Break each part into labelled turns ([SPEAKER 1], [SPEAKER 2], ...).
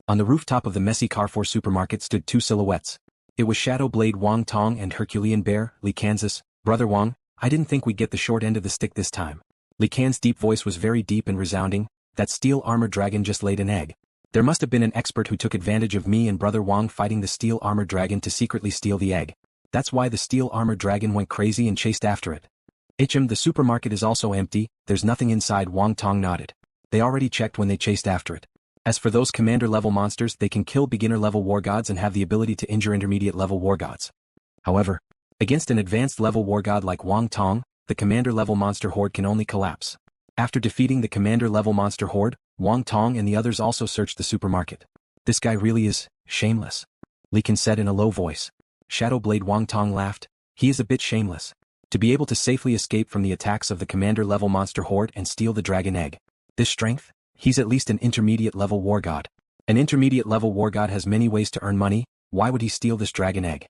[SPEAKER 1] On the rooftop of the messy Carrefour supermarket stood two silhouettes. It was Shadow Blade Wang Tong and Herculean Bear, Li Kansas. Brother Wang, I didn't think we'd get the short end of the stick this time. Li Kan's deep voice was very deep and resounding. That steel armored dragon just laid an egg. There must have been an expert who took advantage of me and Brother Wang fighting the steel armored dragon to secretly steal the egg. That's why the steel armored dragon went crazy and chased after it. The supermarket is also empty, there's nothing inside. Wang Tong nodded. They already checked when they chased after it. As for those commander-level monsters, they can kill beginner-level Wargods and have the ability to injure intermediate-level Wargods. However, against an advanced-level Wargod like Wang Tong, the commander-level monster horde can only collapse. After defeating the commander-level monster horde, Wang Tong and the others also searched the supermarket. This guy really is shameless, Li Kan said in a low voice. Shadow Blade Wang Tong laughed. He is a bit shameless. To be able to safely escape from the attacks of the commander-level monster horde and steal the dragon egg. This strength? He's at least an intermediate-level Wargod. An intermediate-level Wargod has many ways to earn money. Why would he steal this dragon egg?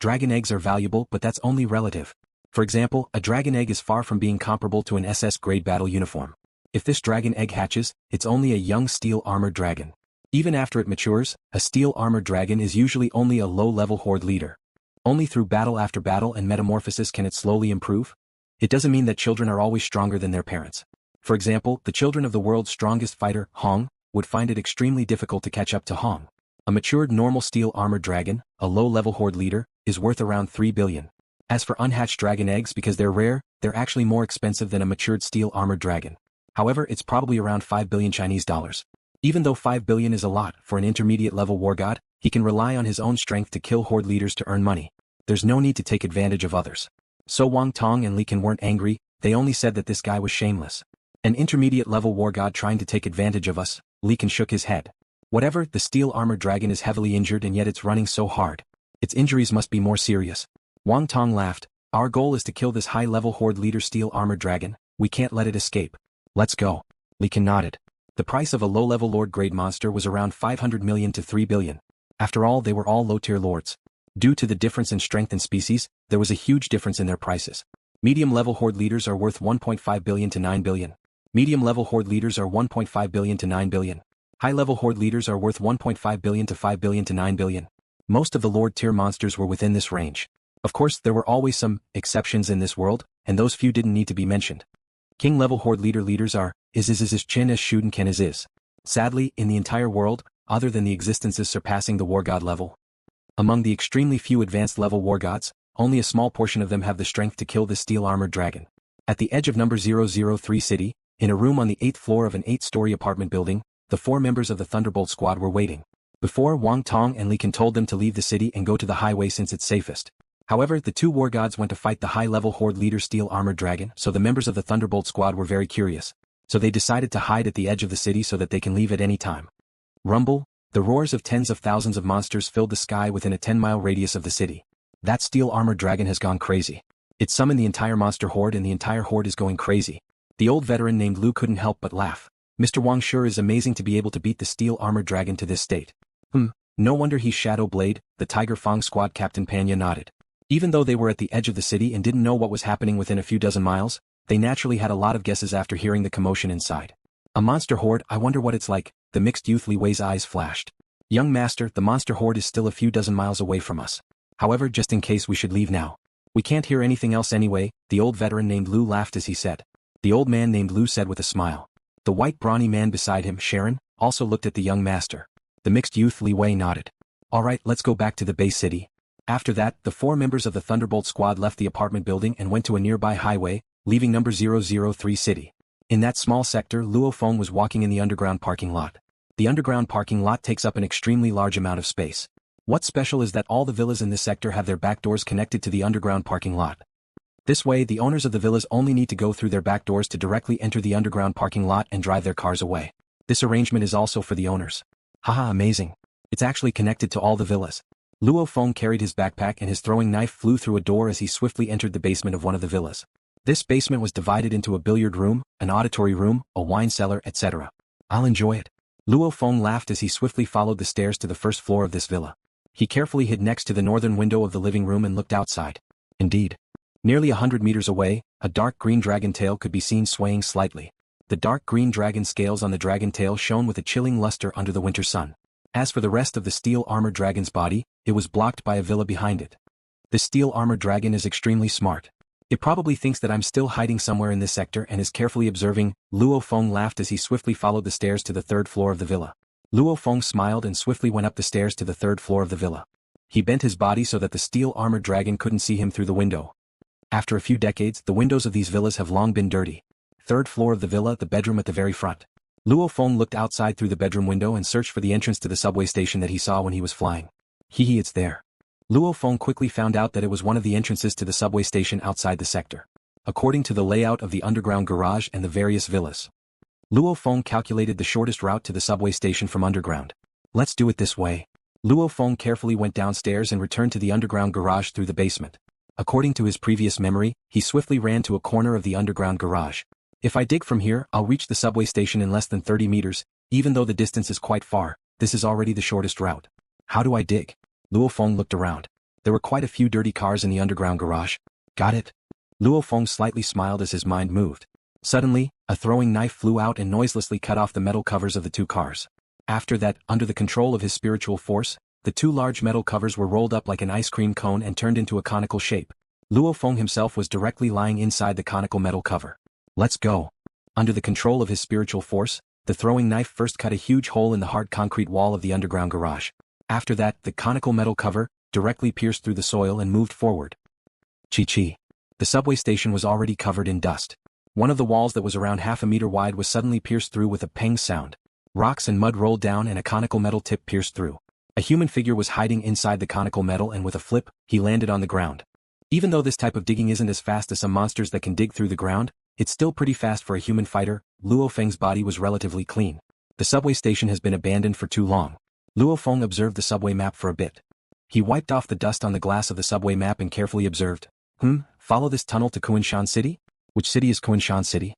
[SPEAKER 1] Dragon eggs are valuable, but that's only relative. For example, a dragon egg is far from being comparable to an SS-grade battle uniform. If this dragon egg hatches, it's only a young steel-armored dragon. Even after it matures, a steel-armored dragon is usually only a low-level horde leader. Only through battle after battle and metamorphosis can it slowly improve. It doesn't mean that children are always stronger than their parents. For example, the children of the world's strongest fighter, Hong, would find it extremely difficult to catch up to Hong. A matured normal steel-armored dragon, a low-level horde leader, is worth around 3 billion. As for unhatched dragon eggs, because they're rare, they're actually more expensive than a matured steel-armored dragon. However, it's probably around 5 billion Chinese dollars. Even though 5 billion is a lot for an intermediate-level Wargod, he can rely on his own strength to kill horde leaders to earn money. There's no need to take advantage of others. So Wang Tong and Li Kan weren't angry, they only said that this guy was shameless. An intermediate-level Wargod trying to take advantage of us. Li Kan shook his head. Whatever, the steel-armored dragon is heavily injured and yet it's running so hard. Its injuries must be more serious. Wang Tong laughed. Our goal is to kill this high-level horde leader steel-armored dragon. We can't let it escape. Let's go. Li Kan nodded. The price of a low-level lord-grade monster was around 500 million to 3 billion. After all, they were all low-tier lords. Due to the difference in strength and species, there was a huge difference in their prices. Medium-level horde leaders are worth 1.5 billion to 9 billion. Medium-level horde leaders are 1.5 billion to 9 billion. High-level horde leaders are worth 1.5 billion to 5 billion to 9 billion. Most of the lord-tier monsters were within this range. Of course, there were always some exceptions in this world, and those few didn't need to be mentioned. King-level horde leaders are is chin as shuden ken is. Sadly, in the entire world, other than the existences surpassing the Wargod level. Among the extremely few advanced-level Wargods, only a small portion of them have the strength to kill this steel-armored dragon. At the edge of number 003 city, in a room on the 8th floor of an 8-story apartment building, the 4 members of the Thunderbolt squad were waiting. Before, Wang Tong and Li Kan told them to leave the city and go to the highway since it's safest. However, the 2 Wargods went to fight the high-level horde leader steel-armored dragon, so the members of the Thunderbolt squad were very curious. So they decided to hide at the edge of the city so that they can leave at any time. Rumble, the roars of tens of thousands of monsters filled the sky within a 10-mile radius of the city. That steel-armored dragon has gone crazy. It summoned the entire monster horde and the entire horde is going crazy. The old veteran named Lu couldn't help but laugh. Mr. Wang sure is amazing to be able to beat the steel-armored dragon to this state. No wonder he's Shadow Blade, the Tiger Fang squad captain. Panya nodded. Even though they were at the edge of the city and didn't know what was happening within a few dozen miles, they naturally had a lot of guesses after hearing the commotion inside. A monster horde, I wonder what it's like, the mixed youth Li Wei's eyes flashed. Young master, the monster horde is still a few dozen miles away from us. However, just in case, we should leave now. We can't hear anything else anyway, the old veteran named Lu laughed as he said. The old man named Lu said with a smile. The white brawny man beside him, Sharon, also looked at the young master. The mixed youth Li Wei nodded. Alright, let's go back to the base city. After that, the 4 members of the Thunderbolt squad left the apartment building and went to a nearby highway, leaving number 003 city. In that small sector, LuoFeng was walking in the underground parking lot. The underground parking lot takes up an extremely large amount of space. What's special is that all the villas in this sector have their back doors connected to the underground parking lot. This way, the owners of the villas only need to go through their back doors to directly enter the underground parking lot and drive their cars away. This arrangement is also for the owners. Haha, amazing. It's actually connected to all the villas. LuoFeng carried his backpack and his throwing knife flew through a door as he swiftly entered the basement of one of the villas. This basement was divided into a billiard room, an auditory room, a wine cellar, etc. I'll enjoy it. LuoFeng laughed as he swiftly followed the stairs to the first floor of this villa. He carefully hid next to the northern window of the living room and looked outside. Indeed. Nearly 100 meters away, a dark green dragon tail could be seen swaying slightly. The dark green dragon scales on the dragon tail shone with a chilling luster under the winter sun. As for the rest of the steel armored dragon's body, it was blocked by a villa behind it. The steel armored dragon is extremely smart. It probably thinks that I'm still hiding somewhere in this sector and is carefully observing. LuoFeng laughed as he swiftly followed the stairs to the third floor of the villa. LuoFeng smiled and swiftly went up the stairs to the third floor of the villa. He bent his body so that the steel armored dragon couldn't see him through the window. After a few decades, the windows of these villas have long been dirty. Third floor of the villa, the bedroom at the very front. LuoFeng looked outside through the bedroom window and searched for the entrance to the subway station that he saw when he was flying. It's there. LuoFeng quickly found out that it was one of the entrances to the subway station outside the sector. According to the layout of the underground garage and the various villas, LuoFeng calculated the shortest route to the subway station from underground. Let's do it this way. LuoFeng carefully went downstairs and returned to the underground garage through the basement. According to his previous memory, he swiftly ran to a corner of the underground garage. If I dig from here, I'll reach the subway station in less than 30 meters, even though the distance is quite far. This is already the shortest route. How do I dig? LuoFeng looked around. There were quite a few dirty cars in the underground garage. Got it? LuoFeng slightly smiled as his mind moved. Suddenly, a throwing knife flew out and noiselessly cut off the metal covers of the two cars. After that, under the control of his spiritual force, the two large metal covers were rolled up like an ice cream cone and turned into a conical shape. LuoFeng himself was directly lying inside the conical metal cover. Let's go. Under the control of his spiritual force, the throwing knife first cut a huge hole in the hard concrete wall of the underground garage. After that, the conical metal cover directly pierced through the soil and moved forward. Chi-chi. The subway station was already covered in dust. One of the walls that was around half a meter wide was suddenly pierced through with a peng sound. Rocks and mud rolled down and a conical metal tip pierced through. A human figure was hiding inside the conical metal and with a flip, he landed on the ground. Even though this type of digging isn't as fast as some monsters that can dig through the ground, it's still pretty fast for a human fighter. LuoFeng's body was relatively clean. The subway station has been abandoned for too long. LuoFeng observed the subway map for a bit. He wiped off the dust on the glass of the subway map and carefully observed. Follow this tunnel to Kunshan City? Which city is Kunshan City?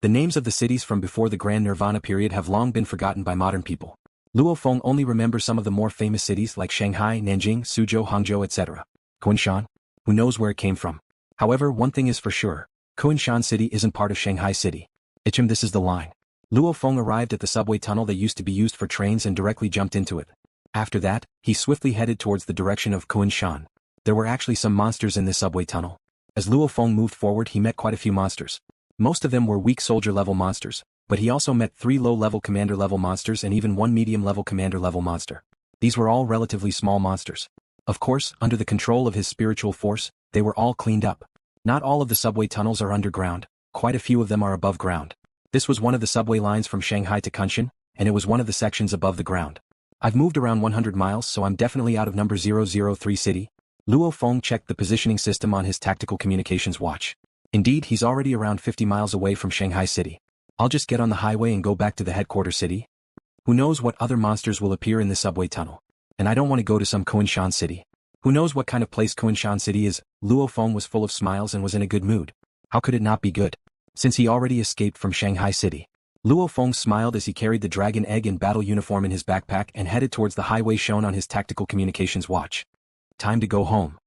[SPEAKER 1] The names of the cities from before the Grand Nirvana period have long been forgotten by modern people. LuoFeng only remembers some of the more famous cities like Shanghai, Nanjing, Suzhou, Hangzhou, etc. Kunshan? Who knows where it came from? However, one thing is for sure. Kunshan City isn't part of Shanghai City. This is the line. LuoFeng arrived at the subway tunnel that used to be used for trains and directly jumped into it. After that, he swiftly headed towards the direction of Kunshan. There were actually some monsters in this subway tunnel. As LuoFeng moved forward, he met quite a few monsters. Most of them were weak soldier-level monsters, but he also met 3 low-level commander-level monsters and even 1 medium-level commander-level monster. These were all relatively small monsters. Of course, under the control of his spiritual force, they were all cleaned up. Not all of the subway tunnels are underground, quite a few of them are above ground. This was one of the subway lines from Shanghai to Kunshan, and it was one of the sections above the ground. I've moved around 100 miles, so I'm definitely out of number 003 city. LuoFeng checked the positioning system on his tactical communications watch. Indeed, he's already around 50 miles away from Shanghai City. I'll just get on the highway and go back to the headquarters city. Who knows what other monsters will appear in the subway tunnel. And I don't want to go to some Kunshan City. Who knows what kind of place Kunshan City is? LuoFeng was full of smiles and was in a good mood. How could it not be good? Since he already escaped from Shanghai City. LuoFeng smiled as he carried the dragon egg and battle uniform in his backpack and headed towards the highway shown on his tactical communications watch. Time to go home.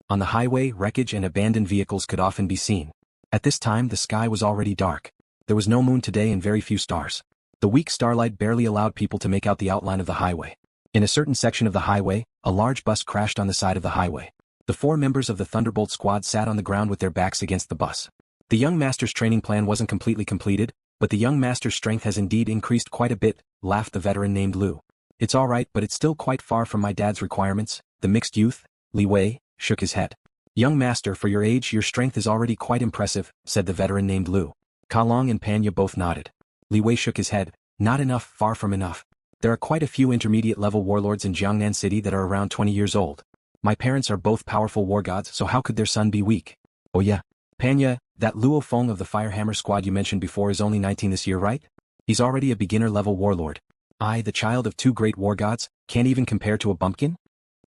[SPEAKER 1] On the highway, wreckage and abandoned vehicles could often be seen. At this time, the sky was already dark. There was no moon today and very few stars. The weak starlight barely allowed people to make out the outline of the highway. In a certain section of the highway, a large bus crashed on the side of the highway. The 4 members of the Thunderbolt squad sat on the ground with their backs against the bus. The young master's training plan wasn't completely completed, but the young master's strength has indeed increased quite a bit, laughed the veteran named Lu. It's alright, but it's still quite far from my dad's requirements. The mixed youth, Li Wei, shook his head. Young master, for your age your strength is already quite impressive, said the veteran named Lu. Ka Long and Panya both nodded. Li Wei shook his head. Not enough, far from enough. There are quite a few intermediate-level warlords in Jiangnan City that are around 20 years old. My parents are both powerful wargods, so how could their son be weak? Oh yeah. Panya, that LuoFeng of the Firehammer squad you mentioned before is only 19 this year, right? He's already a beginner-level warlord. I, the child of 2 great wargods, can't even compare to a bumpkin?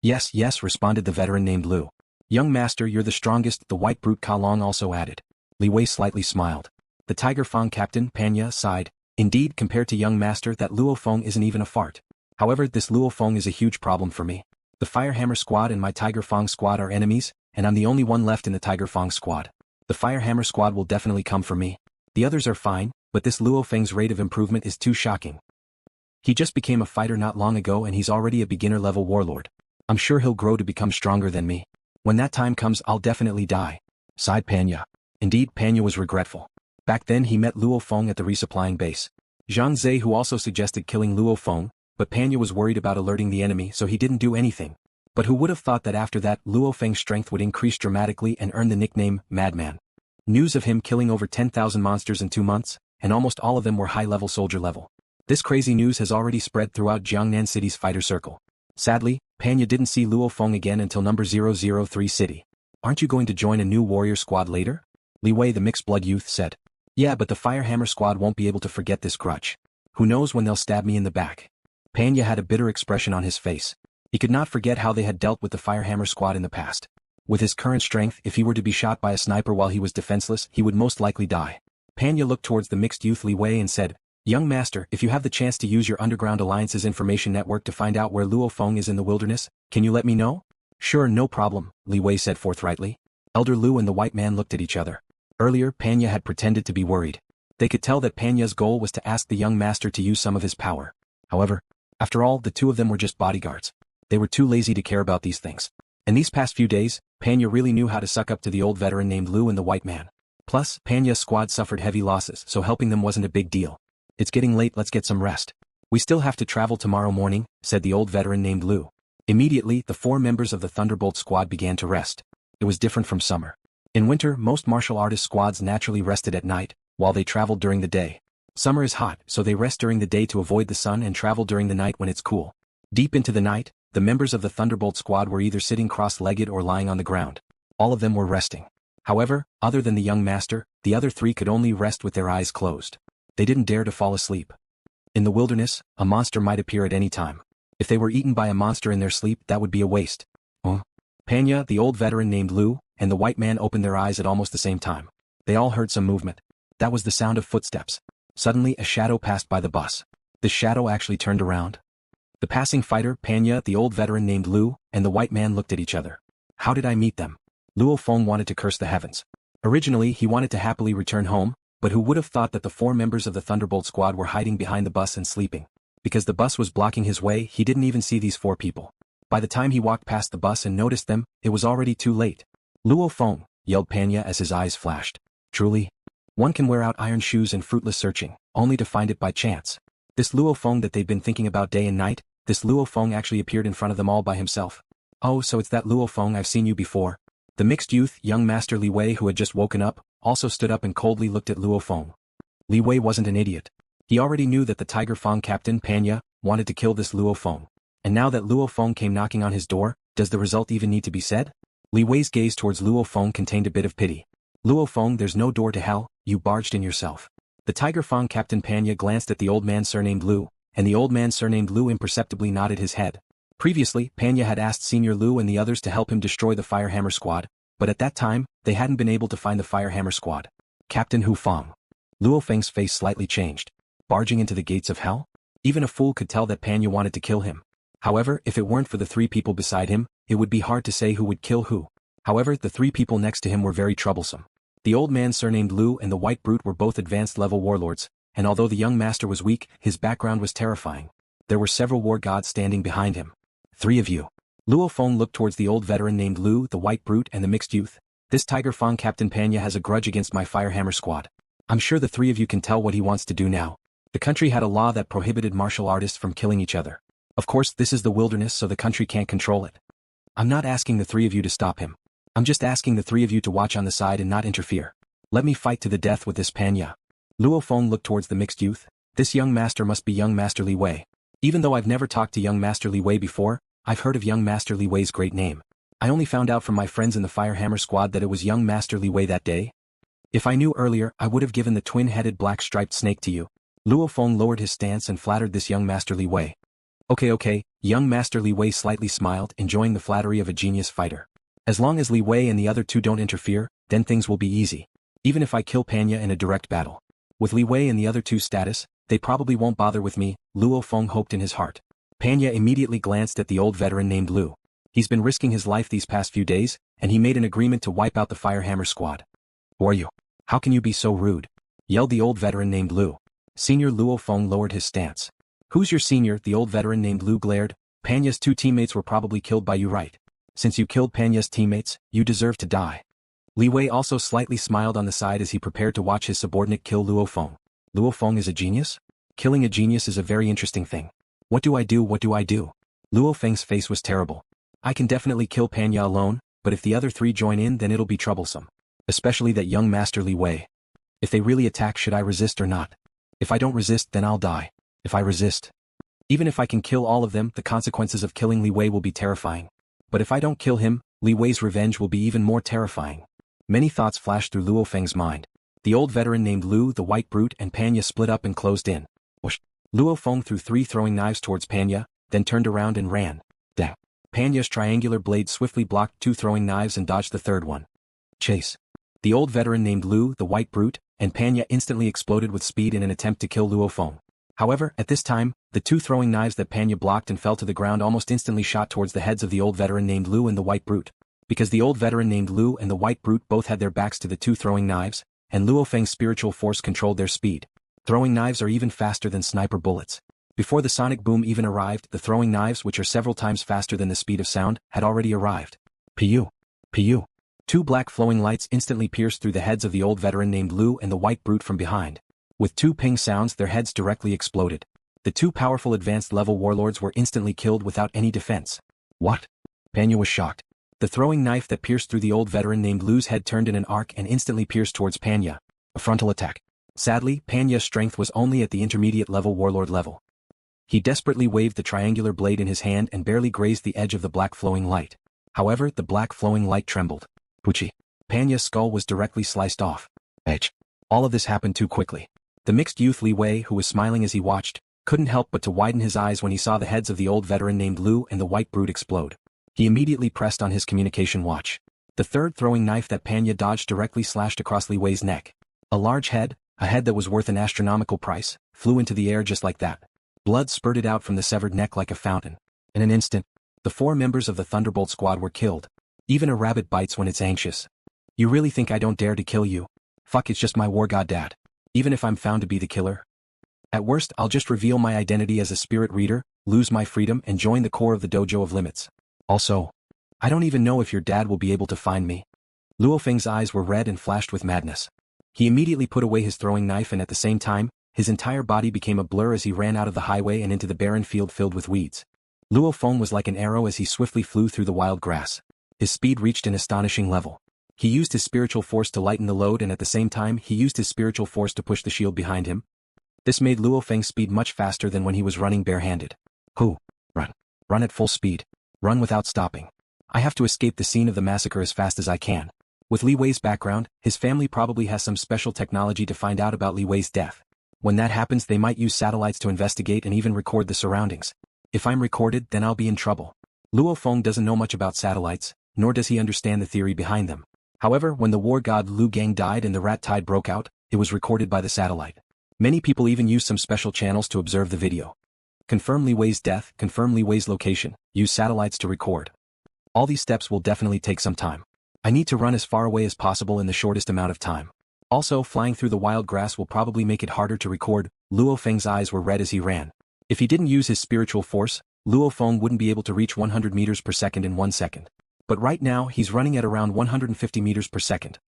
[SPEAKER 1] Yes, responded the veteran named Lu. Young master, you're the strongest, the white brute Ka Long also added. Li Wei slightly smiled. The Tiger Fang captain, Panya, sighed. Indeed, compared to young master, that LuoFeng isn't even a fart. However, this LuoFeng is a huge problem for me. The Firehammer squad and my Tiger Fang squad are enemies, and I'm the only one left in the Tiger Fang squad. The Firehammer squad will definitely come for me. The others are fine, but this LuoFeng's rate of improvement is too shocking. He just became a fighter not long ago and he's already a beginner-level warlord. I'm sure he'll grow to become stronger than me. When that time comes I'll definitely die," sighed Panya. Indeed, Panya was regretful. Back then he met LuoFeng at the resupplying base. Zhang Zhe who also suggested killing LuoFeng, but Panya was worried about alerting the enemy so he didn't do anything. But who would have thought that after that LuoFeng's strength would increase dramatically and earn the nickname Madman. News of him killing over 10,000 monsters in 2 months, and almost all of them were high-level soldier level. This crazy news has already spread throughout Jiangnan City's fighter circle. Sadly, Panya didn't see LuoFeng again until number 003 city. "Aren't you going to join a new warrior squad later?" Li Wei the mixed-blood youth said. "Yeah, but the Firehammer squad won't be able to forget this grudge. Who knows when they'll stab me in the back." Panya had a bitter expression on his face. He could not forget how they had dealt with the Firehammer squad in the past. With his current strength, if he were to be shot by a sniper while he was defenseless, he would most likely die. Panya looked towards the mixed youth Li Wei and said, "Young master, if you have the chance to use your Underground Alliance's information network to find out where LuoFeng is in the wilderness, can you let me know?" "Sure, no problem," Li Wei said forthrightly. Elder Lu and the white man looked at each other. Earlier, Panya had pretended to be worried. They could tell that Panya's goal was to ask the young master to use some of his power. However, after all, the two of them were just bodyguards. They were too lazy to care about these things. In these past few days, Panya really knew how to suck up to the old veteran named Lu and the white man. Plus, Panya's squad suffered heavy losses, so helping them wasn't a big deal. "It's getting late, let's get some rest. We still have to travel tomorrow morning," said the old veteran named Lu. Immediately, the 4 members of the Thunderbolt squad began to rest. It was different from summer. In winter, most martial artist squads naturally rested at night, while they traveled during the day. Summer is hot, so they rest during the day to avoid the sun and travel during the night when it's cool. Deep into the night, the members of the Thunderbolt squad were either sitting cross-legged or lying on the ground. All of them were resting. However, other than the young master, the other 3 could only rest with their eyes closed. They didn't dare to fall asleep. In the wilderness, a monster might appear at any time. If they were eaten by a monster in their sleep, that would be a waste. Panya, the old veteran named Lu, and the white man opened their eyes at almost the same time. They all heard some movement. That was the sound of footsteps. Suddenly, a shadow passed by the bus. The shadow actually turned around. The passing fighter, Panya, the old veteran named Lu, and the white man looked at each other. How did I meet them? LuoFeng wanted to curse the heavens. Originally, he wanted to happily return home, but who would have thought that the 4 members of the Thunderbolt squad were hiding behind the bus and sleeping? Because the bus was blocking his way, he didn't even see these 4 people. By the time he walked past the bus and noticed them, it was already too late. "LuoFeng," yelled Panya as his eyes flashed. Truly? One can wear out iron shoes and fruitless searching, only to find it by chance. This LuoFeng that they'd been thinking about day and night, this LuoFeng actually appeared in front of them all by himself. "Oh, so it's that LuoFeng, I've seen you before." The mixed youth, young master Li Wei who had just woken up, also stood up and coldly looked at LuoFeng. Li Wei wasn't an idiot. He already knew that the Tiger Fang captain, Panya, wanted to kill this LuoFeng. And now that LuoFeng came knocking on his door, does the result even need to be said? Li Wei's gaze towards LuoFeng contained a bit of pity. "LuoFeng, there's no door to hell, you barged in yourself." The Tiger Fang captain Panya glanced at the old man surnamed Lu, and the old man surnamed Lu imperceptibly nodded his head. Previously, Panya had asked Senior Lu and the others to help him destroy the Firehammer squad, but at that time, they hadn't been able to find the Firehammer squad. Captain Hu Fang. LuoFeng's face slightly changed. Barging into the gates of hell? Even a fool could tell that Panya wanted to kill him. However, if it weren't for the 3 people beside him, it would be hard to say who would kill who. However, the 3 people next to him were very troublesome. The old man surnamed Lu and the white brute were both advanced-level warlords, and although the young master was weak, his background was terrifying. There were several Wargods standing behind him. 3 of you. LuoFeng looked towards the old veteran named Lu, the white brute and the mixed youth. "This Tiger Fang Captain Panya has a grudge against my Firehammer squad. I'm sure the 3 of you can tell what he wants to do now." The country had a law that prohibited martial artists from killing each other. Of course, this is the wilderness, so the country can't control it. I'm not asking the 3 of you to stop him. I'm just asking the 3 of you to watch on the side and not interfere. Let me fight to the death with this Panya. LuoFeng looked towards the mixed youth. This young master must be young Master Li Wei. Even though I've never talked to young Master Li Wei before, I've heard of young Master Li Wei's great name. I only found out from my friends in the Firehammer squad that it was young Master Li Wei that day. If I knew earlier, I would have given the twin-headed black-striped snake to you. LuoFeng lowered his stance and flattered this young Master Li Wei. Okay, young Master Li Wei slightly smiled, enjoying the flattery of a genius fighter. As long as Li Wei and the other 2 don't interfere, then things will be easy. Even if I kill Panya in a direct battle. With Li Wei and the other 2's status, they probably won't bother with me, LuoFeng hoped in his heart. Panya immediately glanced at the old veteran named Lu. He's been risking his life these past few days, and he made an agreement to wipe out the Firehammer squad. "Who are you? How can you be so rude?" yelled the old veteran named Lu. Senior LuoFeng lowered his stance. Who's your senior? The old veteran named Lu glared. Panya's 2 teammates were probably killed by you, right? Since you killed Panya's teammates, you deserve to die. Li Wei also slightly smiled on the side as he prepared to watch his subordinate kill LuoFeng. LuoFeng is a genius? Killing a genius is a very interesting thing. What do I do? What do I do? LuoFeng's face was terrible. I can definitely kill Panya alone, but if the other 3 join in then it'll be troublesome. Especially that young master Li Wei. If they really attack, should I resist or not? If I don't resist, then I'll die. If I resist. Even if I can kill all of them, the consequences of killing Li Wei will be terrifying. But if I don't kill him, Li Wei's revenge will be even more terrifying. Many thoughts flashed through LuoFeng's mind. The old veteran named Lu, the white brute, and Panya split up and closed in. Whoosh. LuoFeng threw 3 throwing knives towards Panya, then turned around and ran. Damn. Panya's triangular blade swiftly blocked 2 throwing knives and dodged the 3rd one. Chase. The old veteran named Lu, the white brute, and Panya instantly exploded with speed in an attempt to kill LuoFeng. However, at this time, the 2 throwing knives that Panya blocked and fell to the ground almost instantly shot towards the heads of the old veteran named Lu and the white brute. Because the old veteran named Lu and the white brute both had their backs to the 2 throwing knives, and LuoFeng's spiritual force controlled their speed. Throwing knives are even faster than sniper bullets. Before the sonic boom even arrived, the throwing knives, which are several times faster than the speed of sound, had already arrived. Pu. Pu. 2 black flowing lights instantly pierced through the heads of the old veteran named Lu and the white brute from behind. With 2 ping sounds, their heads directly exploded. The 2 powerful advanced level warlords were instantly killed without any defense. What? Panya was shocked. The throwing knife that pierced through the old veteran named Lu's head turned in an arc and instantly pierced towards Panya. A frontal attack. Sadly, Panya's strength was only at the intermediate level warlord level. He desperately waved the triangular blade in his hand and barely grazed the edge of the black flowing light. However, the black flowing light trembled. Puchi. Panya's skull was directly sliced off. Edge. All of this happened too quickly. The mixed youth Li Wei, who was smiling as he watched, couldn't help but to widen his eyes when he saw the heads of the old veteran named Lu and the white brute explode. He immediately pressed on his communication watch. The 3rd throwing knife that Panya dodged directly slashed across Li Wei's neck. A large head, a head that was worth an astronomical price, flew into the air just like that. Blood spurted out from the severed neck like a fountain. In an instant, the 4 members of the Thunderbolt squad were killed. Even a rabbit bites when it's anxious. You really think I don't dare to kill you? Fuck, it's just my Wargod dad. Even if I'm found to be the killer? At worst, I'll just reveal my identity as a spirit reader, lose my freedom and join the core of the Dojo of Limits. Also, I don't even know if your dad will be able to find me. LuoFeng's eyes were red and flashed with madness. He immediately put away his throwing knife and at the same time, his entire body became a blur as he ran out of the highway and into the barren field filled with weeds. LuoFeng was like an arrow as he swiftly flew through the wild grass. His speed reached an astonishing level. He used his spiritual force to lighten the load and at the same time he used his spiritual force to push the shield behind him. This made LuoFeng's speed much faster than when he was running barehanded. Who? Run. Run at full speed. Run without stopping. I have to escape the scene of the massacre as fast as I can. With Li Wei's background, his family probably has some special technology to find out about Li Wei's death. When that happens, they might use satellites to investigate and even record the surroundings. If I'm recorded, then I'll be in trouble. LuoFeng doesn't know much about satellites, nor does he understand the theory behind them. However, when the war god Lu Gang died and the rat tide broke out, it was recorded by the satellite. Many people even use some special channels to observe the video. Confirm Li Wei's death, confirm Li Wei's location, use satellites to record. All these steps will definitely take some time. I need to run as far away as possible in the shortest amount of time. Also, flying through the wild grass will probably make it harder to record. LuoFeng's eyes were red as he ran. If he didn't use his spiritual force, LuoFeng wouldn't be able to reach 100 meters per second in 1 second. But right now he's running at around 150 meters per second.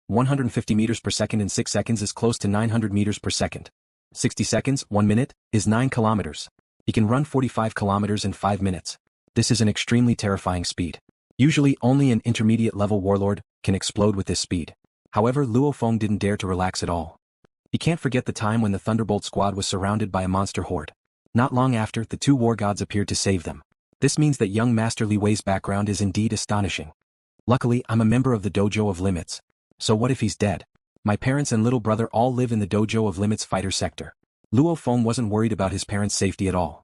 [SPEAKER 1] 150 meters per second in 6 seconds is close to 900 meters per second. 60 seconds, 1 minute, is 9 kilometers. He can run 45 kilometers in 5 minutes. This is an extremely terrifying speed. Usually only an intermediate level warlord can explode with this speed. However, LuoFeng didn't dare to relax at all. He can't forget the time when the Thunderbolt squad was surrounded by a monster horde. Not long after, the 2 Wargods appeared to save them. This means that young Master Li Wei's background is indeed astonishing. Luckily, I'm a member of the Dojo of Limits. So what if he's dead? My parents and little brother all live in the Dojo of Limits fighter sector. LuoFeng wasn't worried about his parents' safety at all.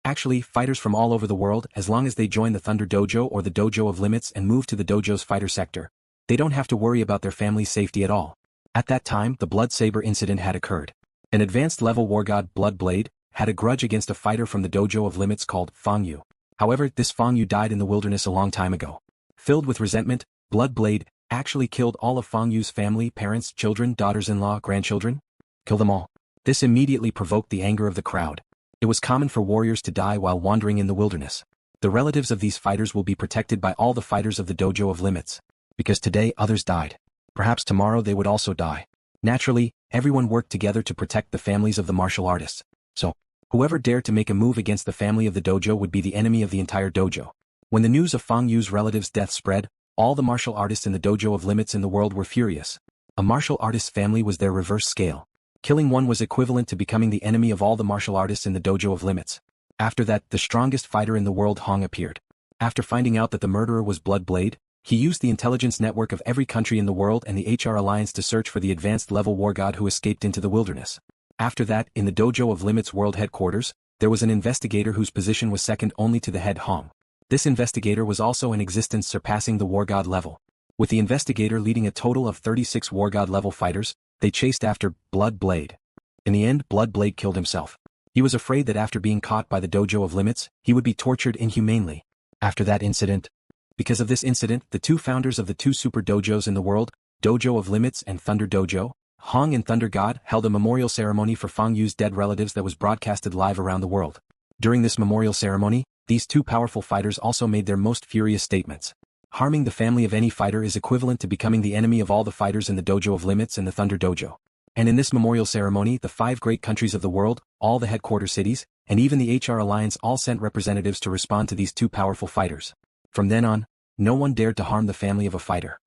[SPEAKER 1] Actually, fighters from all over the world, as long as they join the Thunder Dojo or the Dojo of Limits and move to the Dojo's fighter sector, they don't have to worry about their family's safety at all. At that time, the Blood Saber incident had occurred. An advanced level Wargod, Blood Blade, had a grudge against a fighter from the Dojo of Limits called Feng Yu. However, this Feng Yu died in the wilderness a long time ago. Filled with resentment, Blood Blade actually killed all of Feng Yu's family, parents, children, daughters-in-law, grandchildren. Kill them all. This immediately provoked the anger of the crowd. It was common for warriors to die while wandering in the wilderness. The relatives of these fighters will be protected by all the fighters of the Dojo of Limits. Because today others died. Perhaps tomorrow they would also die. Naturally, everyone worked together to protect the families of the martial artists. So, whoever dared to make a move against the family of the dojo would be the enemy of the entire dojo. When the news of Feng Yu's relative's death spread, all the martial artists in the Dojo of Limits in the world were furious. A martial artist's family was their reverse scale. Killing one was equivalent to becoming the enemy of all the martial artists in the Dojo of Limits. After that, the strongest fighter in the world, Hong, appeared. After finding out that the murderer was Blood Blade, he used the intelligence network of every country in the world and the HR Alliance to search for the advanced-level Wargod who escaped into the wilderness. After that, in the Dojo of Limits world headquarters, there was an investigator whose position was second only to the head Hong. This investigator was also in existence, surpassing the Wargod level. With the investigator leading a total of 36 Wargod-level fighters, they chased after Blood Blade. In the end, Blood Blade killed himself. He was afraid that after being caught by the Dojo of Limits, he would be tortured inhumanely. After that incident, because of this incident, the two founders of the two super dojos in the world, Dojo of Limits and Thunder Dojo, Hong and Thunder God, held a memorial ceremony for Feng Yu's dead relatives that was broadcasted live around the world. During this memorial ceremony, these two powerful fighters also made their most furious statements. Harming the family of any fighter is equivalent to becoming the enemy of all the fighters in the Dojo of Limits and the Thunder Dojo. And in this memorial ceremony, the 5 great countries of the world, all the headquarter cities, and even the HR Alliance all sent representatives to respond to these two powerful fighters. From then on, no one dared to harm the family of a fighter.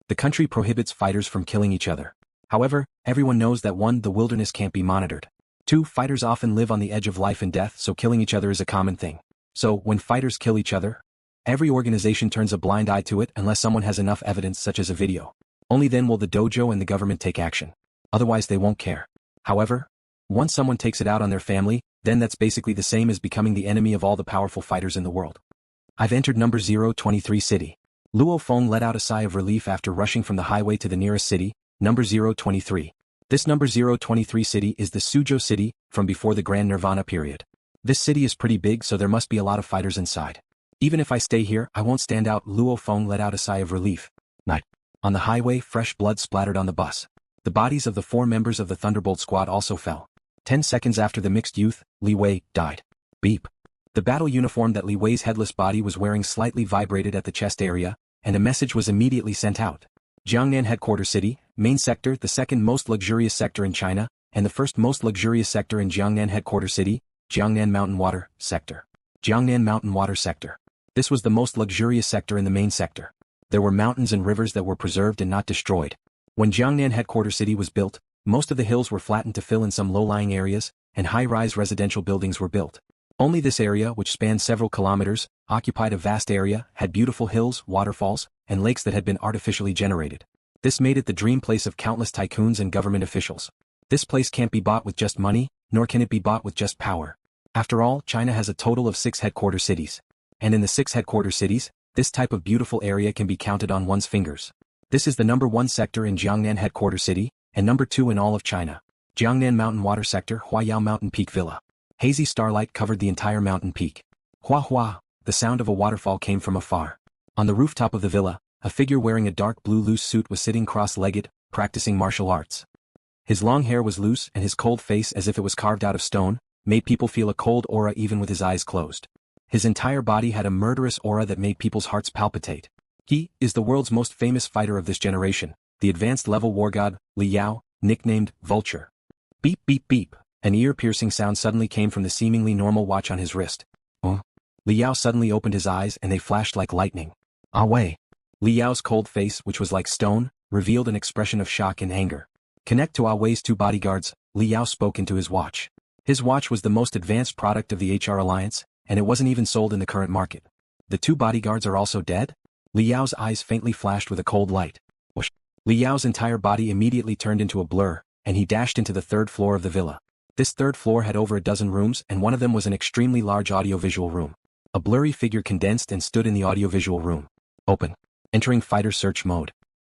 [SPEAKER 1] The country prohibits fighters from killing each other. However, everyone knows that 1. The wilderness can't be monitored. 2. Fighters often live on the edge of life and death, so killing each other is a common thing. So, when fighters kill each other, every organization turns a blind eye to it unless someone has enough evidence such as a video. Only then will the dojo and the government take action. Otherwise they won't care. However, once someone takes it out on their family, then that's basically the same as becoming the enemy of all the powerful fighters in the world. I've entered number 023 city. LuoFeng let out a sigh of relief after rushing from the highway to the nearest city, number 023. This number 023 city is the Suzhou city, from before the Grand Nirvana period. This city is pretty big, so there must be a lot of fighters inside. Even if I stay here, I won't stand out. LuoFeng let out a sigh of relief. Night. On the highway, fresh blood splattered on the bus. The bodies of the 4 members of the Thunderbolt squad also fell. 10 seconds after the mixed youth, Li Wei, died. Beep. The battle uniform that Li Wei's headless body was wearing slightly vibrated at the chest area, and a message was immediately sent out. Jiangnan headquarters city, main sector, the second most luxurious sector in China, and the first most luxurious sector in Jiangnan headquarters city, Jiangnan Mountain Water Sector. Jiangnan Mountain Water Sector. This was the most luxurious sector in the main sector. There were mountains and rivers that were preserved and not destroyed. When Jiangnan headquarters city was built, most of the hills were flattened to fill in some low-lying areas, and high-rise residential buildings were built. Only this area, which spanned several kilometers, occupied a vast area, had beautiful hills, waterfalls, and lakes that had been artificially generated. This made it the dream place of countless tycoons and government officials. This place can't be bought with just money, nor can it be bought with just power. After all, China has a total of 6 headquarter cities. And in the 6 headquarter cities, this type of beautiful area can be counted on one's fingers. This is the number 1 sector in Jiangnan headquarter city, and number 2 in all of China. Jiangnan Mountain Water Sector, Huayao Mountain Peak Villa. Hazy starlight covered the entire mountain peak. Hua hua, the sound of a waterfall came from afar. On the rooftop of the villa, a figure wearing a dark blue loose suit was sitting cross-legged, practicing martial arts. His long hair was loose and his cold face, as if it was carved out of stone, made people feel a cold aura even with his eyes closed. His entire body had a murderous aura that made people's hearts palpitate. He is the world's most famous fighter of this generation, the advanced level Wargod, Li Yao, nicknamed Vulture. Beep beep beep, an ear-piercing sound suddenly came from the seemingly normal watch on his wrist. Li Yao suddenly opened his eyes and they flashed like lightning. Ah wei. Li Yao's cold face, which was like stone, revealed an expression of shock and anger. Connect to Ah Wei's 2 bodyguards, Li Yao spoke into his watch. His watch was the most advanced product of the HR Alliance, and it wasn't even sold in the current market. The 2 bodyguards are also dead? Li Yao's eyes faintly flashed with a cold light. Whoosh. Li Yao's entire body immediately turned into a blur, and he dashed into the 3rd floor of the villa. This 3rd floor had over a dozen rooms, and one of them was an extremely large audiovisual room. A blurry figure condensed and stood in the audiovisual room. Open. Entering fighter search mode.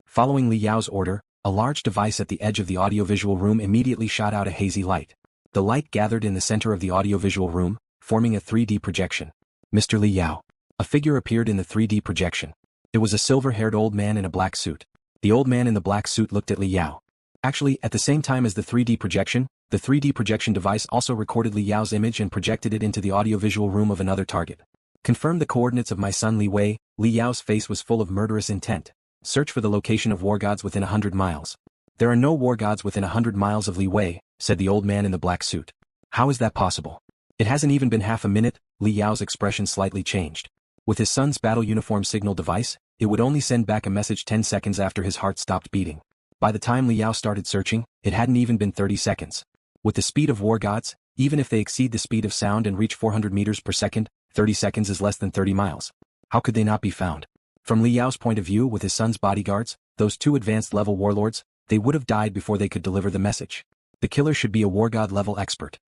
[SPEAKER 1] Following Li Yao's order, a large device at the edge of the audiovisual room immediately shot out a hazy light. The light gathered in the center of the audiovisual room, forming a 3D projection. Mr. Li Yao. A figure appeared in the 3D projection. It was a silver-haired old man in a black suit. The old man in the black suit looked at Li Yao. Actually, at the same time as the 3D projection, The 3D projection device also recorded Li Yao's image and projected it into the audiovisual room of another target. Confirm the coordinates of my son Li Wei. Li Yao's face was full of murderous intent. Search for the location of Wargods within 100 miles. There are no Wargods within 100 miles of Li Wei, said the old man in the black suit. How is that possible? It hasn't even been half a minute. Li Yao's expression slightly changed. With his son's battle uniform signal device, it would only send back a message 10 seconds after his heart stopped beating. By the time Li Yao started searching, it hadn't even been 30 seconds. With the speed of Wargods, even if they exceed the speed of sound and reach 400 meters per second, 30 seconds is less than 30 miles. How could they not be found? From Li Yao's point of view with his son's bodyguards, those two advanced-level warlords, they would have died before they could deliver the message. The killer should be a Wargod-level expert.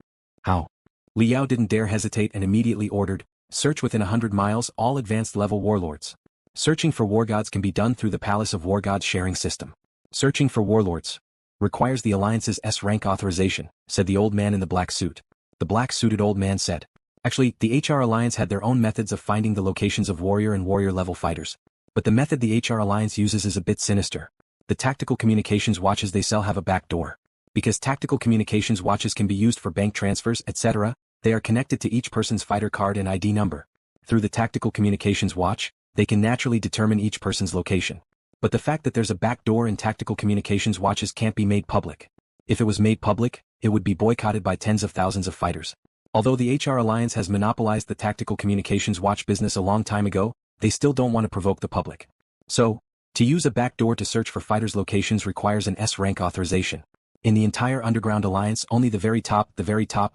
[SPEAKER 1] How? Li Yao didn't dare hesitate and immediately ordered, search within 100 miles all advanced-level warlords. Searching for Wargods can be done through the Palace of Wargod sharing system. Searching for warlords requires the Alliance's S-rank authorization, said the old man in the black suit. The black-suited old man said. Actually, the HR Alliance had their own methods of finding the locations of warrior and warrior-level fighters. But the method the HR Alliance uses is a bit sinister. The tactical communications watches they sell have a back door. Because tactical communications watches can be used for bank transfers, etc., they are connected to each person's fighter card and ID number. Through the tactical communications watch, they can naturally determine each person's location. But the fact that there's a back door in tactical communications watches can't be made public. If it was made public, it would be boycotted by tens of thousands of fighters. Although the HR Alliance has monopolized the tactical communications watch business a long time ago, they still don't want to provoke the public. So, to use a back door to search for fighters' locations requires an S-rank authorization. In the entire Underground Alliance, only the very top,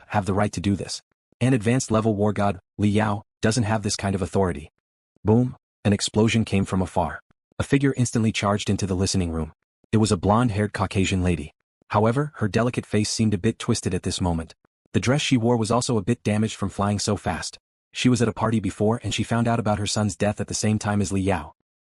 [SPEAKER 1] have the right to do this. An advanced-level Wargod, Li Yao, doesn't have this kind of authority. Boom! An explosion came from afar. A figure instantly charged into the listening room. It was a blonde-haired Caucasian lady. However, her delicate face seemed a bit twisted at this moment. The dress she wore was also a bit damaged from flying so fast. She was at a party before and she found out about her son's death at the same time as Li Yao.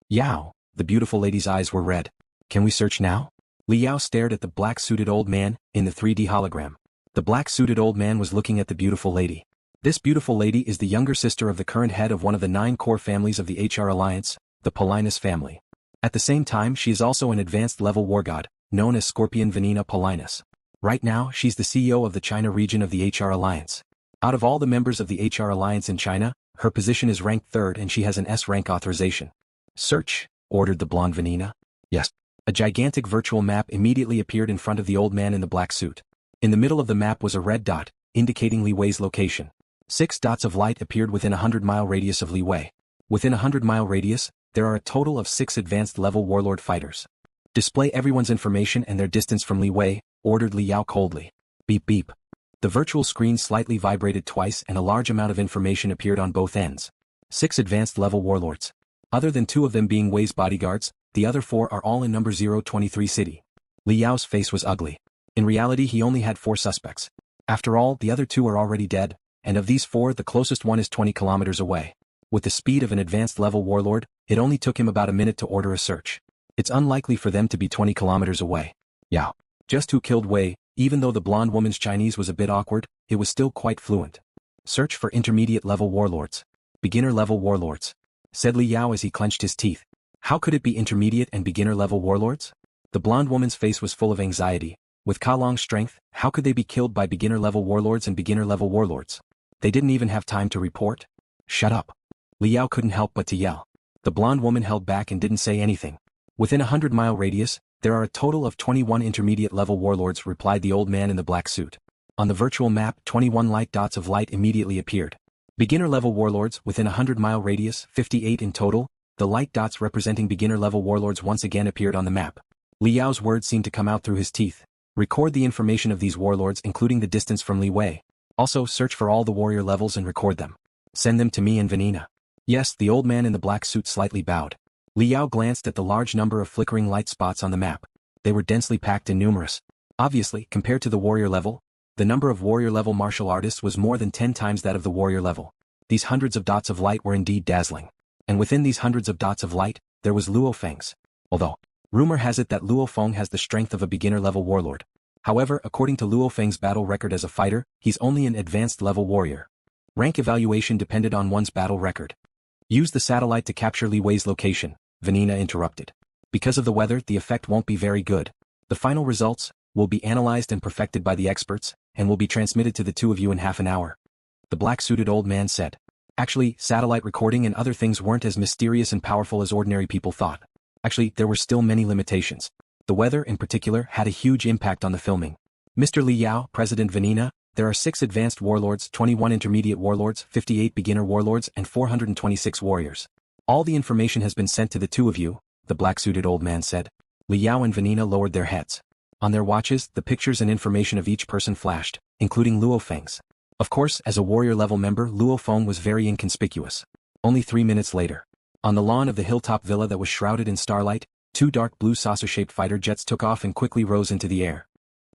[SPEAKER 1] Yao, the beautiful lady's eyes were red. Can we search now? Li Yao stared at the black-suited old man, in the 3D hologram. The black-suited old man was looking at the beautiful lady. This beautiful lady is the younger sister of the current head of one of the 9 core families of the HR Alliance, the Perilous family. At the same time she is also an advanced-level Wargod, known as Scorpion Vanina Perilous. Right now she's the CEO of the China region of the HR Alliance. Out of all the members of the HR Alliance in China, her position is ranked 3rd and she has an S-rank authorization. Search, ordered the blonde Vanina. Yes. A gigantic virtual map immediately appeared in front of the old man in the black suit. In the middle of the map was a red dot, indicating Li Wei's location. 6 dots of light appeared within a 100-mile radius of Li Wei. Within a 100-mile radius, there are a total of 6 advanced-level warlord fighters. Display everyone's information and their distance from Li Wei, ordered Li Yao coldly. Beep beep. The virtual screen slightly vibrated twice and a large amount of information appeared on both ends. 6 advanced-level warlords. Other than 2 of them being Wei's bodyguards, the other 4 are all in number 023 city. Li Yao's face was ugly. In reality he only had 4 suspects. After all, the other 2 are already dead, and of these 4 the closest one is 20 kilometers away. With the speed of an advanced-level warlord, it only took him about a minute to order a search. It's unlikely for them to be 20 kilometers away. Yao. Just who killed Wei? Even though the blonde woman's Chinese was a bit awkward, it was still quite fluent. Search for intermediate-level warlords. Beginner-level warlords, said Li Yao as he clenched his teeth. How could it be intermediate and beginner-level warlords? The blonde woman's face was full of anxiety. With Kalong's strength, how could they be killed by beginner-level warlords and beginner-level warlords? They didn't even have time to report. Shut up. Li Yao couldn't help but to yell. The blonde woman held back and didn't say anything. Within a 100-mile radius, there are a total of 21 intermediate-level warlords, replied the old man in the black suit. On the virtual map, 21 light dots of light immediately appeared. Beginner-level warlords, within a 100-mile radius, 58 in total. The light dots representing beginner-level warlords once again appeared on the map. Li Yao's words seemed to come out through his teeth. Record the information of these warlords including the distance from Li Wei. Also search for all the warrior levels and record them. Send them to me and Vanina. Yes, the old man in the black suit slightly bowed. Li Yao glanced at the large number of flickering light spots on the map. They were densely packed and numerous. Obviously, compared to the warrior level, the number of warrior level martial artists was more than 10 times that of the warrior level. These hundreds of dots of light were indeed dazzling. And within these hundreds of dots of light, there was LuoFeng's. Although, rumor has it that LuoFeng has the strength of a beginner-level warlord. However, according to LuoFeng's battle record as a fighter, he's only an advanced-level warrior. Rank evaluation depended on one's battle record. Use the satellite to capture Li Wei's location, Vanina interrupted. Because of the weather, the effect won't be very good. The final results, will be analyzed and perfected by the experts, and will be transmitted to the two of you in half an hour. The black-suited old man said. Actually, satellite recording and other things weren't as mysterious and powerful as ordinary people thought. Actually, there were still many limitations. The weather, in particular, had a huge impact on the filming. Mr. Li Yao, President Vanina, there are 6 advanced warlords, 21 intermediate warlords, 58 beginner warlords, and 426 warriors. All the information has been sent to the two of you, the black-suited old man said. Li Yao and Vanina lowered their heads. On their watches, the pictures and information of each person flashed, including LuoFeng's. Of course, as a warrior-level member, LuoFeng was very inconspicuous. Only 3 minutes later. On the lawn of the hilltop villa that was shrouded in starlight, 2 dark blue saucer-shaped fighter jets took off and quickly rose into the air.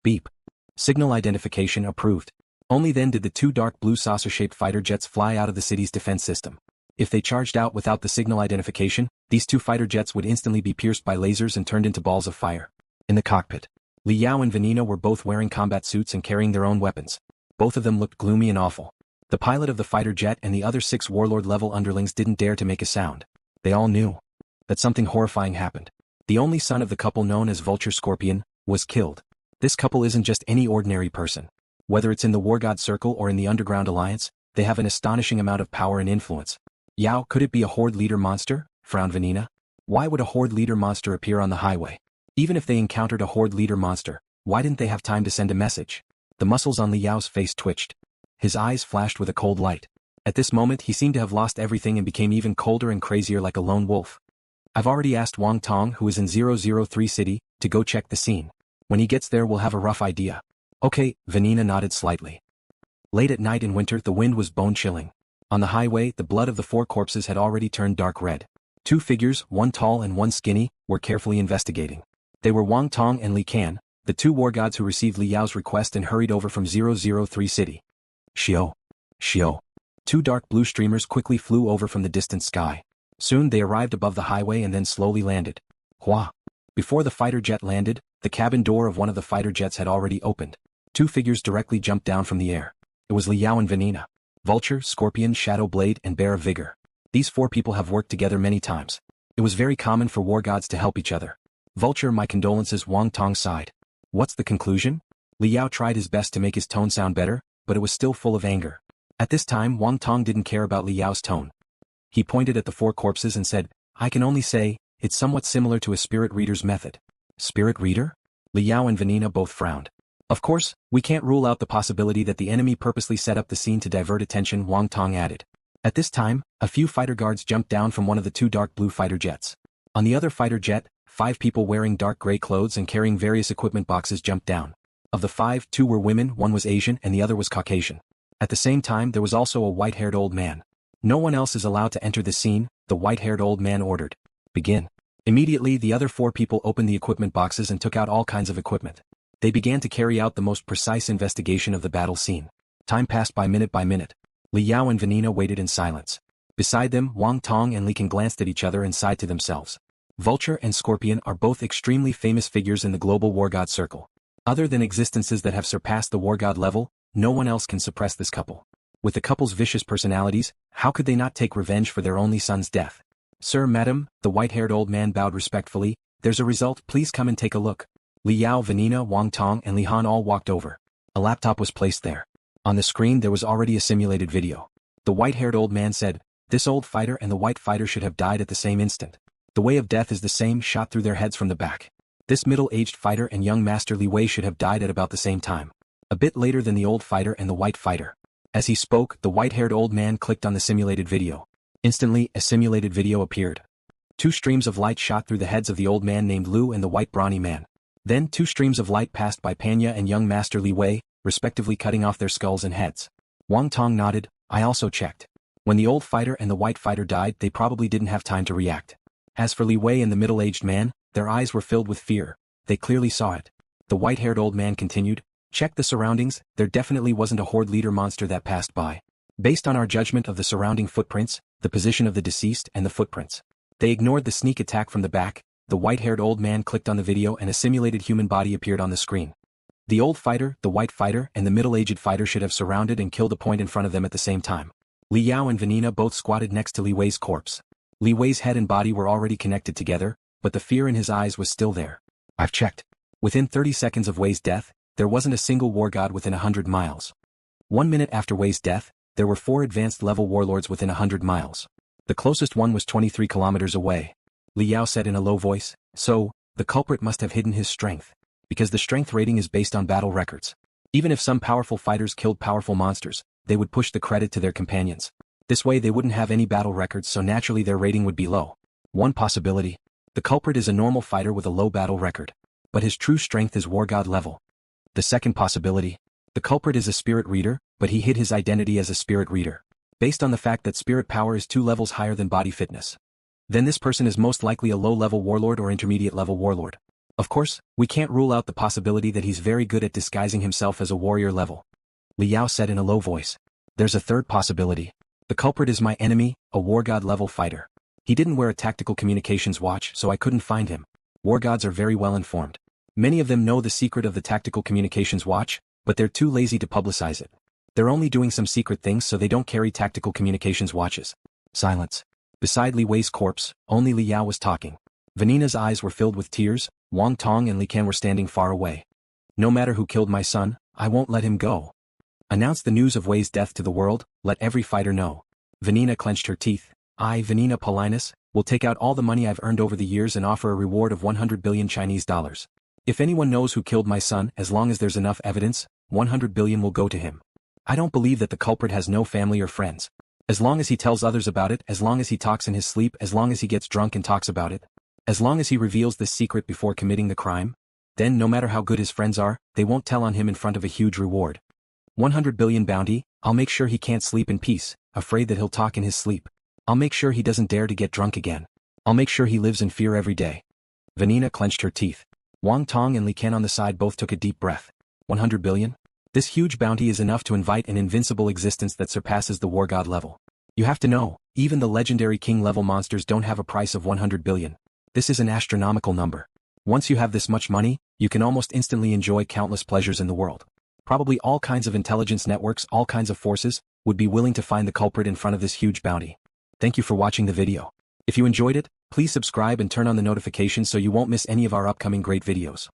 [SPEAKER 1] Beep. Signal identification approved. Only then did the 2 dark blue saucer-shaped fighter jets fly out of the city's defense system. If they charged out without the signal identification, these 2 fighter jets would instantly be pierced by lasers and turned into balls of fire. In the cockpit, Li Yao and Vanina were both wearing combat suits and carrying their own weapons. Both of them looked gloomy and awful. The pilot of the fighter jet and the other 6 warlord-level underlings didn't dare to make a sound. They all knew that something horrifying happened. The only son of the couple known as Vulture Scorpion was killed. This couple isn't just any ordinary person. Whether it's in the Wargod Circle or in the Underground Alliance, they have an astonishing amount of power and influence. Yao, could it be a Horde leader monster? Frowned Vanina. Why would a Horde leader monster appear on the highway? Even if they encountered a Horde leader monster, why didn't they have time to send a message? The muscles on Li Yao's face twitched. His eyes flashed with a cold light. At this moment he seemed to have lost everything and became even colder and crazier like a lone wolf. I've already asked Wang Tong, who is in 003 City, to go check the scene. When he gets there we'll have a rough idea. Okay, Vanina nodded slightly. Late at night in winter the wind was bone-chilling. On the highway the blood of the 4 corpses had already turned dark red. 2 figures, one tall and one skinny, were carefully investigating. They were Wang Tong and Li Can, the 2 wargods who received Li Yao's request and hurried over from 003 City. Xiao. Xiao. 2 dark blue streamers quickly flew over from the distant sky. Soon they arrived above the highway and then slowly landed. Hua. Before the fighter jet landed, the cabin door of one of the fighter jets had already opened. 2 figures directly jumped down from the air. It was Li Yao and Vanina. Vulture, Scorpion, Shadow Blade, and Bear of Vigor. These 4 people have worked together many times. It was very common for wargods to help each other. Vulture, my condolences, Wang Tong sighed. What's the conclusion? Li Yao tried his best to make his tone sound better, but it was still full of anger. At this time Wang Tong didn't care about Li Yao's tone. He pointed at the 4 corpses and said, I can only say, it's somewhat similar to a spirit reader's method. Spirit reader? Li Yao and Vanina both frowned. Of course, we can't rule out the possibility that the enemy purposely set up the scene to divert attention, Wang Tong added. At this time, a few fighter guards jumped down from one of the 2 dark blue fighter jets. On the other fighter jet, 5 people wearing dark gray clothes and carrying various equipment boxes jumped down. Of the 5, 2 were women, one was Asian and the other was Caucasian. At the same time there was also a white-haired old man. No one else is allowed to enter the scene, the white-haired old man ordered. Begin. Immediately the other 4 people opened the equipment boxes and took out all kinds of equipment. They began to carry out the most precise investigation of the battle scene. Time passed by minute. Li Yao and Vanina waited in silence. Beside them, Wang Tong and Li Can glanced at each other and sighed to themselves. Vulture and Scorpion are both extremely famous figures in the global Wargod circle. Other than existences that have surpassed the Wargod level, no one else can suppress this couple. With the couple's vicious personalities, how could they not take revenge for their only son's death? Sir, madam, the white-haired old man bowed respectfully, there's a result, please come and take a look. Li Yao, Vanina, Wang Tong and Li Han all walked over. A laptop was placed there. On the screen there was already a simulated video. The white-haired old man said, this old fighter and the white fighter should have died at the same instant. The way of death is the same, shot through their heads from the back. This middle-aged fighter and young master Li Wei should have died at about the same time. A bit later than the old fighter and the white fighter. As he spoke, the white-haired old man clicked on the simulated video. Instantly, a simulated video appeared. 2 streams of light shot through the heads of the old man named Lu and the white brawny man. Then 2 streams of light passed by Panya and young master Li Wei, respectively cutting off their skulls and heads. Wang Tong nodded, I also checked. When the old fighter and the white fighter died they probably didn't have time to react. As for Li Wei and the middle-aged man, their eyes were filled with fear. They clearly saw it. The white-haired old man continued, check the surroundings, there definitely wasn't a horde leader monster that passed by. Based on our judgment of the surrounding footprints, the position of the deceased and the footprints. They ignored the sneak attack from the back. The white-haired old man clicked on the video and a simulated human body appeared on the screen. The old fighter, the white fighter and the middle-aged fighter should have surrounded and killed a point in front of them at the same time. Li Yao and Vanina both squatted next to Li Wei's corpse. Li Wei's head and body were already connected together, but the fear in his eyes was still there. I've checked. Within 30 seconds of Wei's death, there wasn't a single Wargod within 100 miles. 1 minute after Wei's death, there were 4 advanced level warlords within 100 miles. The closest one was 23 kilometers away. Li Yao said in a low voice, "So, the culprit must have hidden his strength. Because the strength rating is based on battle records. Even if some powerful fighters killed powerful monsters, they would push the credit to their companions. This way they wouldn't have any battle records, so naturally their rating would be low. One possibility. The culprit is a normal fighter with a low battle record. But his true strength is Wargod level. The second possibility. The culprit is a spirit reader, but he hid his identity as a spirit reader. Based on the fact that spirit power is 2 levels higher than body fitness. Then this person is most likely a low-level warlord or intermediate-level warlord. Of course, we can't rule out the possibility that he's very good at disguising himself as a warrior level." Li Yao said in a low voice. "There's a third possibility. The culprit is my enemy, a Wargod level fighter. He didn't wear a tactical communications watch, so I couldn't find him. Wargods are very well informed. Many of them know the secret of the tactical communications watch, but they're too lazy to publicize it. They're only doing some secret things so they don't carry tactical communications watches." Silence. Beside Li Wei's corpse, only Li Yao was talking. Vanina's eyes were filled with tears. Wang Tong and Li Can were standing far away. "No matter who killed my son, I won't let him go. Announce the news of Wei's death to the world, let every fighter know." Vanina clenched her teeth. "I, Vanina Perilous, will take out all the money I've earned over the years and offer a reward of 100 billion Chinese dollars. If anyone knows who killed my son, as long as there's enough evidence, 100 billion will go to him. I don't believe that the culprit has no family or friends. As long as he tells others about it, as long as he talks in his sleep, as long as he gets drunk and talks about it, as long as he reveals this secret before committing the crime, then no matter how good his friends are, they won't tell on him in front of a huge reward. 100 billion bounty, I'll make sure he can't sleep in peace, afraid that he'll talk in his sleep. I'll make sure he doesn't dare to get drunk again. I'll make sure he lives in fear every day." Vanina clenched her teeth. Wang Tong and Li Can on the side both took a deep breath. 100 billion? This huge bounty is enough to invite an invincible existence that surpasses the Wargod level. You have to know, even the legendary king-level monsters don't have a price of 100 billion. This is an astronomical number. Once you have this much money, you can almost instantly enjoy countless pleasures in the world. Probably all kinds of intelligence networks, all kinds of forces, would be willing to find the culprit in front of this huge bounty. Thank you for watching the video. If you enjoyed it, please subscribe and turn on the notifications so you won't miss any of our upcoming great videos.